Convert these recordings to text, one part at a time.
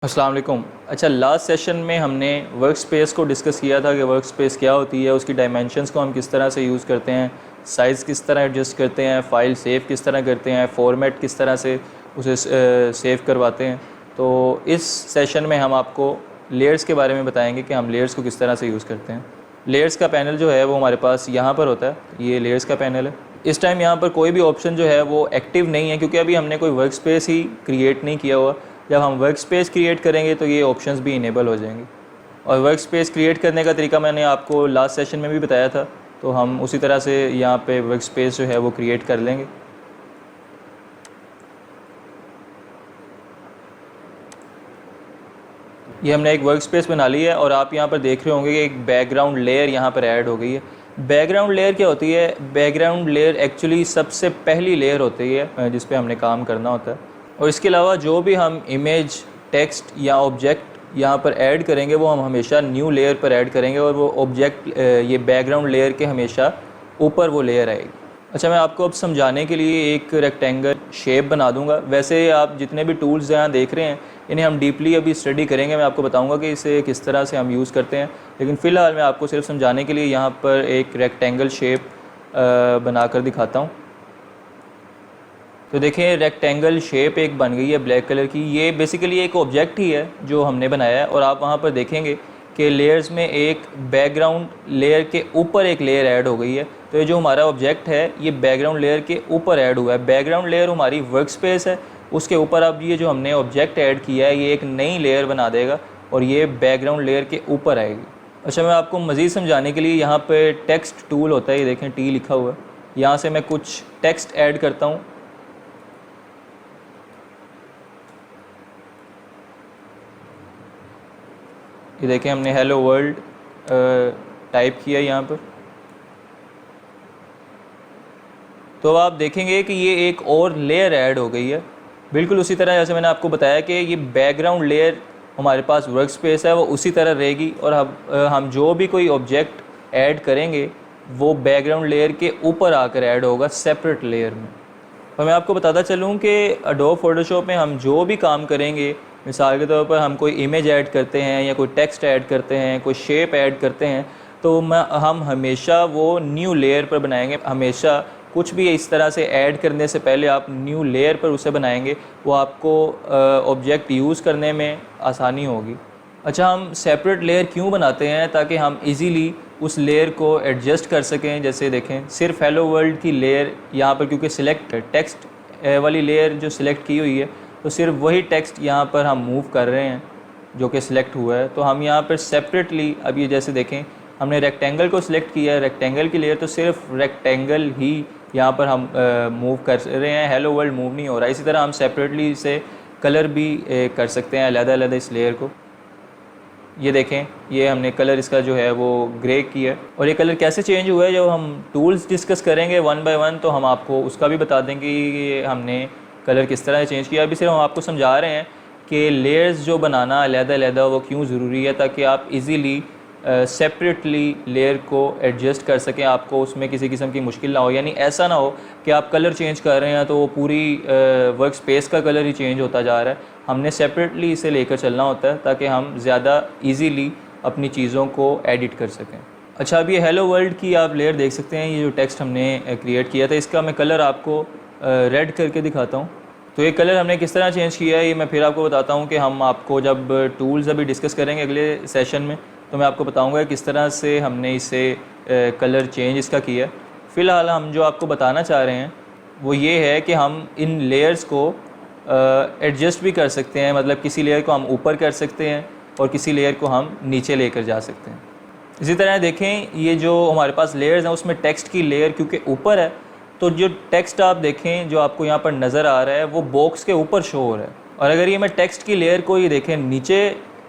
अस्सलाम वालेकुम। अच्छा, लास्ट सेशन में हमने वर्क स्पेस को डिस्कस किया था कि वर्क स्पेस क्या होती है, उसकी डायमेंशंस को हम किस तरह से यूज़ करते हैं, साइज़ किस तरह एडजस्ट करते हैं, फ़ाइल सेव किस तरह करते हैं, फॉर्मेट किस तरह से उसे सेव करवाते हैं। तो इस सेशन में हम आपको लेयर्स के बारे में बताएंगे कि हम लेयर्स को किस तरह से यूज़ करते हैं। लेयर्स का पैनल जो है वो हमारे पास यहाँ पर होता है, ये लेयर्स का पैनल है। इस टाइम यहाँ पर कोई भी ऑप्शन जो है वो एक्टिव नहीं है क्योंकि अभी हमने कोई वर्क स्पेस ही क्रिएट नहीं किया हुआ। जब हम वर्क स्पेस क्रिएट करेंगे तो ये ऑप्शंस भी इनेबल हो जाएंगे। और वर्क स्पेस क्रिएट करने का तरीका मैंने आपको लास्ट सेशन में भी बताया था, तो हम उसी तरह से यहाँ पे वर्क स्पेस जो है वो क्रिएट कर लेंगे। ये हमने एक वर्क स्पेस बना ली है और आप यहाँ पर देख रहे होंगे कि एक बैकग्राउंड लेयर यहाँ पर ऐड हो गई है। बैकग्राउंड लेयर क्या होती है? बैकग्राउंड लेयर एक्चुअली सबसे पहली लेयर होती है जिस पे हमने काम करना होता है। और इसके अलावा जो भी हम इमेज, टेक्स्ट या ऑब्जेक्ट यहाँ पर ऐड करेंगे वो हम हमेशा न्यू लेयर पर ऐड करेंगे और वो ऑब्जेक्ट ये बैकग्राउंड लेयर के हमेशा ऊपर वो लेयर आएगी। अच्छा, मैं आपको अब समझाने के लिए एक रेक्टेंगल शेप बना दूंगा। वैसे आप जितने भी टूल्स यहाँ देख रहे हैं इन्हें हम डीपली अभी स्टडी करेंगे, मैं आपको बताऊंगा कि इसे किस तरह से हम यूज़ करते हैं, लेकिन फ़िलहाल मैं आपको सिर्फ समझाने के लिए यहाँ पर एक रेक्टेंगल शेप बनाकर दिखाता हूँ। तो देखें, रेक्टेंगल शेप एक बन गई है ब्लैक कलर की। ये बेसिकली एक ऑब्जेक्ट ही है जो हमने बनाया है और आप वहाँ पर देखेंगे कि लेयर्स में एक बैकग्राउंड लेयर के ऊपर एक लेयर ऐड हो गई है। तो ये जो हमारा ऑब्जेक्ट है ये बैकग्राउंड लेयर के ऊपर ऐड हुआ है। बैकग्राउंड लेयर हमारी वर्क स्पेस है, उसके ऊपर अब ये जो हमने ऑब्जेक्ट ऐड किया है ये एक नई लेयर बना देगा और ये बैकग्राउंड लेयर के ऊपर आएगी। अच्छा, मैं आपको मज़ीद समझाने के लिए यहाँ पर टेक्स्ट टूल होता है, ये देखें टी लिखा हुआ है, यहाँ से मैं कुछ टेक्स्ट ऐड करता हूँ। ये देखें हमने हेलो वर्ल्ड टाइप किया यहाँ पर। तो आप देखेंगे कि ये एक और लेयर ऐड हो गई है, बिल्कुल उसी तरह जैसे मैंने आपको बताया कि ये बैकग्राउंड लेयर हमारे पास वर्क स्पेस है वो उसी तरह रहेगी और हम जो भी कोई ऑब्जेक्ट ऐड करेंगे वो बैकग्राउंड लेयर के ऊपर आकर ऐड होगा सेपरेट लेयर में। और मैं आपको बताता चलूँ कि एडोब फोटोशॉप में हम जो भी काम करेंगे, मिसाल के तौर पर हम कोई इमेज ऐड करते हैं या कोई टेक्स्ट ऐड करते हैं, कोई शेप ऐड करते हैं, तो हम हमेशा वो न्यू लेयर पर बनाएंगे। हमेशा कुछ भी इस तरह से ऐड करने से पहले आप न्यू लेयर पर उसे बनाएंगे, वो आपको ऑब्जेक्ट यूज़ करने में आसानी होगी। अच्छा, हम सेपरेट लेयर क्यों बनाते हैं? ताकि हम इजीली उस लेयर को एडजस्ट कर सकें। जैसे देखें, सिर्फ हेलो वर्ल्ड की लेयर यहाँ पर क्योंकि सिलेक्ट टेक्स्ट वाली लेयर जो सिलेक्ट की हुई है, तो सिर्फ वही टेक्स्ट यहाँ पर हम मूव कर रहे हैं जो कि सिलेक्ट हुआ है। तो हम यहाँ पर सेपरेटली, अब ये जैसे देखें हमने रेक्टेंगल को सिलेक्ट किया है, रेक्टेंगल की लेयर, तो सिर्फ रेक्टेंगल ही यहाँ पर हम मूव कर रहे हैं, हेलो वर्ल्ड मूव नहीं हो रहा। इसी तरह हम सेपरेटली इसे कलर भी कर सकते हैं अलग-अलग इस लेयर को। ये देखें, ये हमने कलर इसका जो है वो ग्रे किया है। और ये कलर कैसे चेंज हुआ है, जब हम टूल्स डिस्कस करेंगे वन बाय वन तो हम आपको उसका भी बता देंगे कि हमने कलर किस तरह चेंज किया। अभी सिर्फ हम आपको समझा रहे हैं कि लेयर्स जो बनाना अलग-अलग वो क्यों ज़रूरी है, ताकि आप इजीली सेपरेटली लेयर को एडजस्ट कर सकें, आपको उसमें किसी किस्म की मुश्किल ना हो। यानी ऐसा ना हो कि आप कलर चेंज कर रहे हैं तो वो पूरी वर्क स्पेस का कलर ही चेंज होता जा रहा है। हमने सेपरेटली इसे लेकर चलना होता है ताकि हम ज़्यादा इजीली अपनी चीज़ों को एडिट कर सकें। अच्छा, अब ये हेलो वर्ल्ड की आप लेयर देख सकते हैं, ये जो टेक्स्ट हमने क्रिएट किया था इसका मैं कलर आपको रेड करके दिखाता हूँ। तो ये कलर हमने किस तरह चेंज किया है ये मैं फिर आपको बताता हूँ कि हम आपको जब टूल्स अभी डिस्कस करेंगे अगले सेशन में तो मैं आपको बताऊँगा किस तरह से हमने इसे कलर चेंज इसका किया। फ़िलहाल हम जो आपको बताना चाह रहे हैं वो ये है कि हम इन लेयर्स को एडजस्ट भी कर सकते हैं, मतलब किसी लेयर को हम ऊपर कर सकते हैं और किसी लेयर को हम नीचे लेकर जा सकते हैं। इसी तरह देखें, ये जो हमारे पास लेयर्स हैं उसमें टेक्स्ट की लेयर क्योंकि ऊपर है, तो जो टेक्स्ट आप देखें जो आपको यहाँ पर नज़र आ रहा है वो बॉक्स के ऊपर शो हो रहा है। और अगर ये मैं टेक्स्ट की लेयर को ये देखें नीचे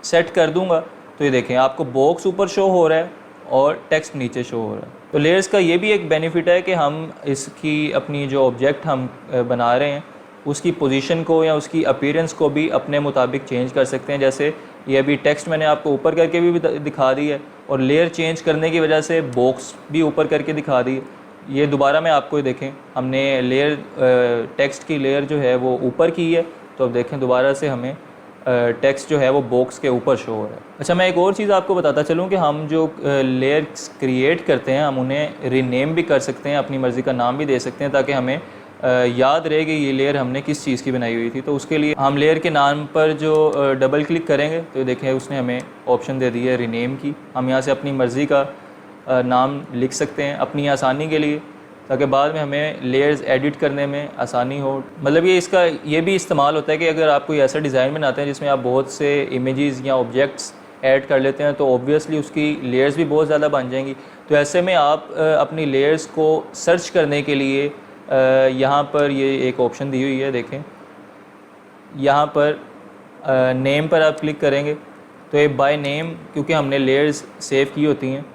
सेट कर दूँगा तो ये देखें आपको बॉक्स ऊपर शो हो रहा है और टेक्स्ट नीचे शो हो रहा है। तो लेयर्स का ये भी एक बेनिफिट है कि हम इसकी अपनी जो ऑब्जेक्ट हम बना रहे हैं उसकी पोजीशन को या उसकी अपीयरेंस को भी अपने मुताबिक चेंज कर सकते हैं। जैसे ये अभी टेक्स्ट मैंने आपको ऊपर करके भी दिखा दी है और लेयर चेंज करने की वजह से बॉक्स भी ऊपर करके दिखा दी। ये दोबारा मैं आपको देखें, हमने लेयर टेक्स्ट की लेयर जो है वो ऊपर की है, तो अब देखें दोबारा से हमें टेक्स्ट जो है वो बॉक्स के ऊपर शो हो रहा है। अच्छा, मैं एक और चीज़ आपको बताता चलूँ कि हम जो लेयर्स क्रिएट करते हैं हम उन्हें रीनेम भी कर सकते हैं, अपनी मर्ज़ी का नाम भी दे सकते हैं ताकि हमें याद रहे कि ये लेयर हमने किस चीज़ की बनाई हुई थी। तो उसके लिए हम लेयर के नाम पर जो डबल क्लिक करेंगे तो देखें उसने हमें ऑप्शन दे दी है रीनेम की। हम यहाँ से अपनी मर्ज़ी का नाम लिख सकते हैं अपनी आसानी के लिए, ताकि बाद में हमें लेयर्स एडिट करने में आसानी हो। मतलब ये भी इस्तेमाल होता है कि अगर आप कोई ऐसा डिज़ाइन बनाते हैं जिसमें आप बहुत से इमेजेस या ऑब्जेक्ट्स ऐड कर लेते हैं तो ऑब्वियसली उसकी लेयर्स भी बहुत ज़्यादा बन जाएंगी। तो ऐसे में आप अपनी लेयर्स को सर्च करने के लिए यहाँ पर ये एक ऑप्शन दी हुई है, देखें यहाँ पर नेम पर आप क्लिक करेंगे तो ये बाय नेम, क्योंकि हमने लेयर्स सेव की होती हैं।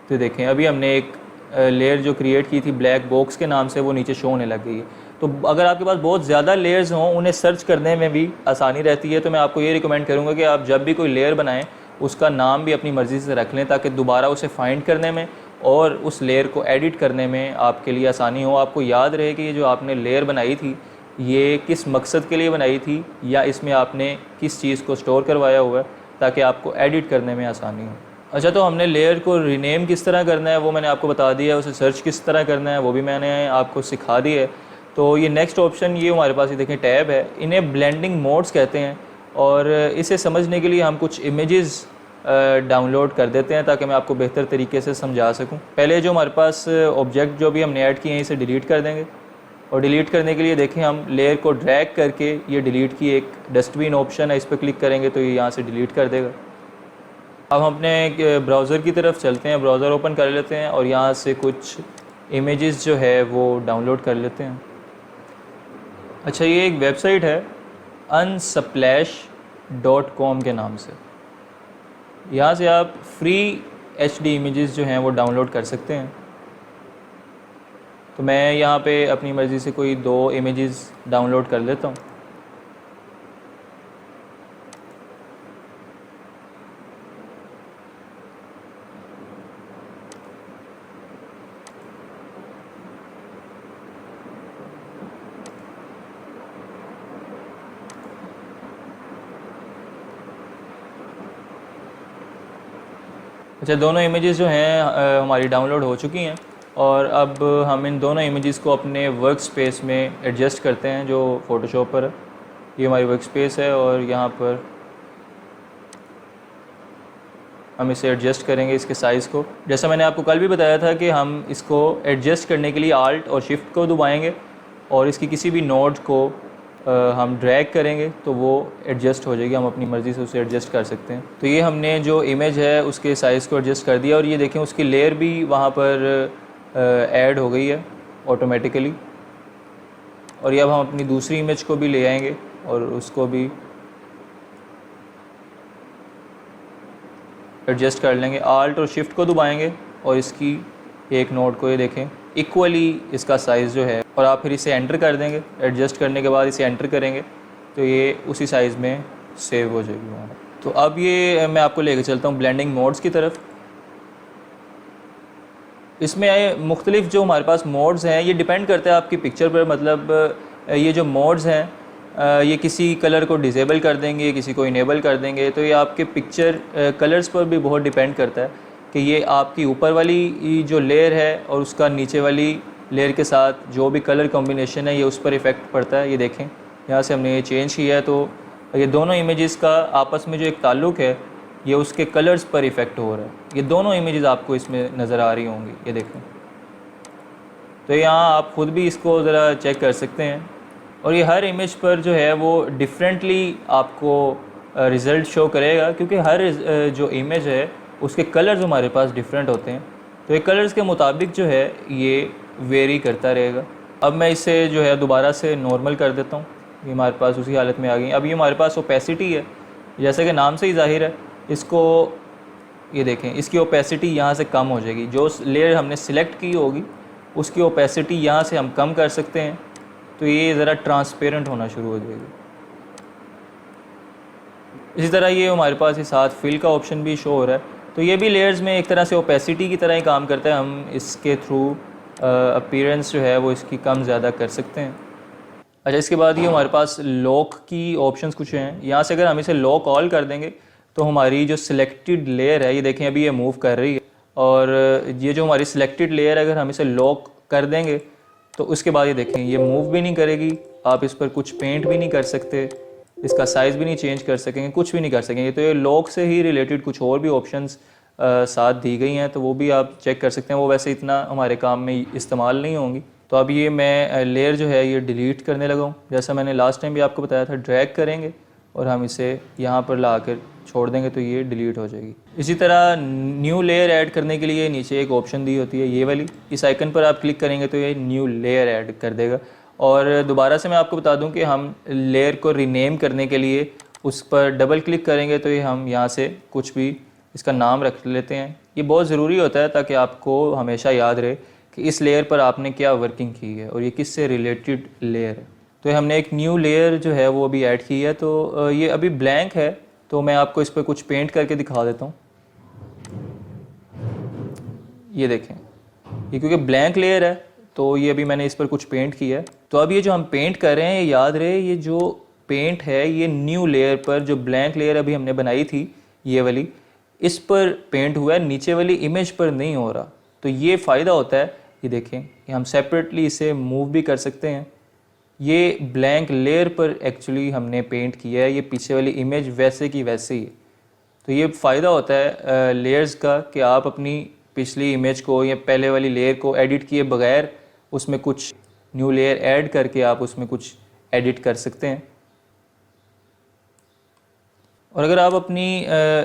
तो देखें अभी हमने एक लेयर जो क्रिएट की थी ब्लैक बॉक्स के नाम से, वो नीचे शो होने लग गई है। तो अगर आपके पास बहुत ज़्यादा लेयर्स हों उन्हें सर्च करने में भी आसानी रहती है। तो मैं आपको ये रिकमेंड करूँगा कि आप जब भी कोई लेयर बनाएं उसका नाम भी अपनी मर्ज़ी से रख लें ताकि दोबारा उसे फाइंड करने में और उस लेयर को एडिट करने में आपके लिए आसानी हो। आपको याद रहे कि ये जो आपने लेयर बनाई थी ये किस मकसद के लिए बनाई थी या इसमें आपने किस चीज़ को स्टोर करवाया हुआ है, ताकि आपको एडिट करने में आसानी हो। अच्छा, तो हमने लेयर को रीनेम किस तरह करना है वो मैंने आपको बता दिया है, उसे सर्च किस तरह करना है वो भी मैंने आपको सिखा दिया है। तो ये नेक्स्ट ऑप्शन ये हमारे पास ये देखें टैब है, इन्हें ब्लेंडिंग मोड्स कहते हैं। और इसे समझने के लिए हम कुछ इमेजेस डाउनलोड कर देते हैं ताकि मैं आपको बेहतर तरीके से समझा सकूं। पहले जो हमारे पास ऑब्जेक्ट जो भी हमने ऐड किए हैं इसे डिलीट कर देंगे। और डिलीट करने के लिए देखें हम लेयर को ड्रैग करके ये डिलीट की एक डस्टबिन ऑप्शन है, इस पर क्लिक करेंगे तो ये यहाँ से डिलीट कर देगा। अब हम अपने ब्राउज़र की तरफ चलते हैं, ब्राउज़र ओपन कर लेते हैं और यहाँ से कुछ इमेजेस जो है वो डाउनलोड कर लेते हैं। अच्छा, ये एक वेबसाइट है unsplash.com के नाम से, यहाँ से आप फ्री HD इमेजेस जो हैं वो डाउनलोड कर सकते हैं। तो मैं यहाँ पे अपनी मर्ज़ी से कोई 2 इमेजेस डाउनलोड कर लेता हूँ। अच्छा, दोनों इमेजेस जो हैं हमारी डाउनलोड हो चुकी हैं और अब हम इन दोनों इमेजेस को अपने वर्क स्पेस में एडजस्ट करते हैं जो फ़ोटोशॉप पर है। ये हमारी वर्क स्पेस है और यहाँ पर हम इसे एडजस्ट करेंगे इसके साइज़ को। जैसा मैंने आपको कल भी बताया था कि हम इसको एडजस्ट करने के लिए आल्ट और शिफ्ट को दबाएंगे और इसकी किसी भी नोड को हम ड्रैग करेंगे तो वो एडजस्ट हो जाएगी, हम अपनी मर्ज़ी से उसे एडजस्ट कर सकते हैं। तो ये हमने जो इमेज है उसके साइज़ को एडजस्ट कर दिया और ये देखें उसकी लेयर भी वहाँ पर ऐड हो गई है ऑटोमेटिकली। और ये अब हम अपनी दूसरी इमेज को भी ले आएंगे और उसको भी एडजस्ट कर लेंगे। आल्ट और शिफ्ट को दबाएंगे और इसकी एक नोड को ये देखें इक्वली इसका साइज़ जो है, और आप फिर इसे एंटर कर देंगे। एडजस्ट करने के बाद इसे एंटर करेंगे तो ये उसी साइज़ में सेव हो जाएगी वहाँ। तो अब ये मैं आपको लेके चलता हूँ ब्लेंडिंग मोड्स की तरफ। इसमें मुख्तलिफ जो हमारे पास मोड्स हैं ये डिपेंड करता है आपकी पिक्चर पर। मतलब ये जो मोड्स हैं ये किसी कलर को डिसेबल कर देंगे, किसी को इनेबल कर देंगे। तो ये आपके पिक्चर कलर्स पर भी बहुत डिपेंड करता है कि ये आपकी ऊपर वाली जो लेयर है और उसका नीचे वाली लेयर के साथ जो भी कलर कॉम्बिनेशन है ये उस पर इफ़ेक्ट पड़ता है। ये देखें यहाँ से हमने ये चेंज किया है तो ये दोनों इमेजेस का आपस में जो एक ताल्लुक़ है ये उसके कलर्स पर इफ़ेक्ट हो रहा है। ये दोनों इमेजेस आपको इसमें नज़र आ रही होंगी, ये देखें। तो यहाँ आप ख़ुद भी इसको ज़रा चेक कर सकते हैं और ये हर इमेज पर जो है वो डिफरेंटली आपको रिज़ल्ट शो करेगा, क्योंकि हर जो इमेज है उसके कलर्स हमारे पास डिफरेंट होते हैं। तो ये कलर्स के मुताबिक जो है ये वेरी करता रहेगा। अब मैं इसे जो है दोबारा से नॉर्मल कर देता हूँ, ये हमारे पास उसी हालत में आ गई। अब ये हमारे पास ओपेसिटी है, जैसे कि नाम से ही जाहिर है। इसको ये देखें इसकी ओपेसिटी यहाँ से कम हो जाएगी। जो लेयर हमने सिलेक्ट की होगी उसकी ओपेसिटी यहाँ से हम कम कर सकते हैं तो ये ज़रा ट्रांसपेरेंट होना शुरू हो जाएगी। इसी तरह ये हमारे पास ये साथ फिल का ऑप्शन भी शो हो रहा है। तो ये भी लेयर्स में एक तरह से ओपेसिटी की तरह ही काम करता है। हम इसके थ्रू अपीयरेंस जो है वो इसकी कम ज़्यादा कर सकते हैं। अच्छा, इसके बाद ये हमारे पास लॉक की ऑप्शंस कुछ हैं। यहाँ से अगर हम इसे लॉक ऑल कर देंगे तो हमारी जो सिलेक्टेड लेयर है, ये देखें अभी ये मूव कर रही है, और ये जो हमारी सिलेक्टेड लेयर है अगर हम इसे लॉक कर देंगे तो उसके बाद ये देखें ये मूव भी नहीं करेगी, आप इस पर कुछ पेंट भी नहीं कर सकते, इसका साइज़ भी नहीं चेंज कर सकेंगे, कुछ भी नहीं कर सकेंगे। तो ये लॉक से ही रिलेटेड कुछ और भी ऑप्शंस साथ दी गई हैं, तो वो भी आप चेक कर सकते हैं। वो वैसे इतना हमारे काम में इस्तेमाल नहीं होंगी। तो अब ये मैं लेयर जो है ये डिलीट करने लगा हूँ। जैसा मैंने लास्ट टाइम भी आपको बताया था, ड्रैग करेंगे और हम इसे यहाँ पर ला कर छोड़ देंगे तो ये डिलीट हो जाएगी। इसी तरह न्यू लेयर ऐड करने के लिए नीचे एक ऑप्शन दी होती है ये वाली, इस आइकन पर आप क्लिक करेंगे तो ये न्यू लेयर ऐड कर देगा। और दोबारा से मैं आपको बता दूं कि हम लेयर को रीनेम करने के लिए उस पर डबल क्लिक करेंगे तो ये हम यहाँ से कुछ भी इसका नाम रख लेते हैं। ये बहुत ज़रूरी होता है ताकि आपको हमेशा याद रहे कि इस लेयर पर आपने क्या वर्किंग की है और ये किस से रिलेटेड लेयर है। तो हमने एक न्यू लेयर जो है वो अभी ऐड की है, तो ये अभी ब्लैंक है, तो मैं आपको इस पर कुछ पेंट करके दिखा देता हूँ। ये देखें, ये क्योंकि ब्लैंक लेयर है तो ये अभी मैंने इस पर कुछ पेंट किया है। तो अब ये जो हम पेंट कर रहे हैं, याद रहे ये जो पेंट है ये न्यू लेयर पर, जो ब्लैंक लेयर अभी हमने बनाई थी ये वाली, इस पर पेंट हुआ है, नीचे वाली इमेज पर नहीं हो रहा। तो ये फ़ायदा होता है, ये देखें कि हम सेपरेटली इसे मूव भी कर सकते हैं। ये ब्लैंक लेयर पर एक्चुअली हमने पेंट किया है, ये पीछे वाली इमेज वैसे की वैसे ही है। तो ये फ़ायदा होता है लेयर्स का कि आप अपनी पिछली इमेज को या पहले वाली लेयर को एडिट किए बगैर उसमें कुछ न्यू लेयर ऐड करके आप उसमें कुछ एडिट कर सकते हैं। और अगर आप अपनी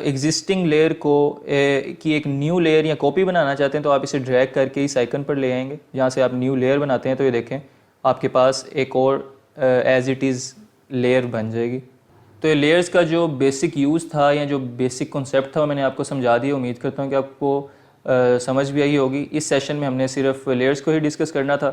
एग्जिस्टिंग लेयर को की एक न्यू लेयर या कॉपी बनाना चाहते हैं तो आप इसे ड्रैग करके इस आइकन पर ले आएंगे, जहाँ से आप न्यू लेयर बनाते हैं। तो ये देखें आपके पास एक और एज इट इज़ लेयर बन जाएगी। तो ये लेयर्स का जो बेसिक यूज़ था या जो बेसिक कॉन्सेप्ट था वो मैंने आपको समझा दिया। उम्मीद करता हूँ कि आपको समझ भी आई होगी। इस सेशन में हमने सिर्फ लेयर्स को ही डिस्कस करना था।